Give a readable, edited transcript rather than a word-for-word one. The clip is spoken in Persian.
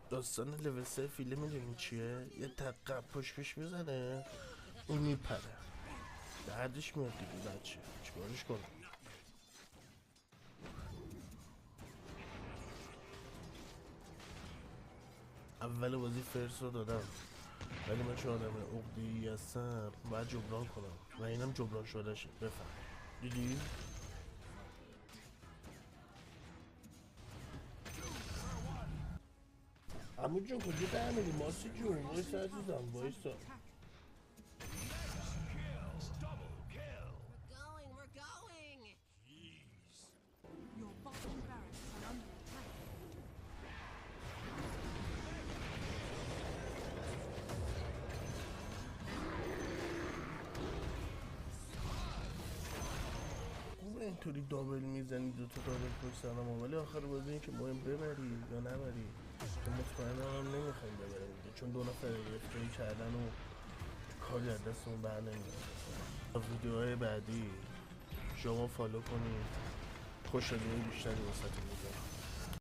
داستان لول 3 فیلم میدونی چیه؟ یه تقب پشت میزنه اون میپره، دردش میاد دیگه بچه، چیکارش کنم؟ اول بازی فرس رو دادم، ولی من چون آدم عقده‌ای هستم باید جبران کنم و اینم جبران شده شه. بفهم دیدی؟ عمو جون کجا در میری؟ ماسی جون وایسا عزیزم وایسا. Your bottom barracks are under attack. خوبه اینطوری دابل میزنی، دوتا دابل پشت سرم، ولی آخر بازی این که مهم ببری یا نبری. تو مطمئنم هم نمیخوایم ببریم دیگه، چون دو نفر افتایی کردن و کاری از دستمون بر نمیاد. ویدیوهای بعدی شما فالو کنید، خوشحالی بیشتری واسه میذارم.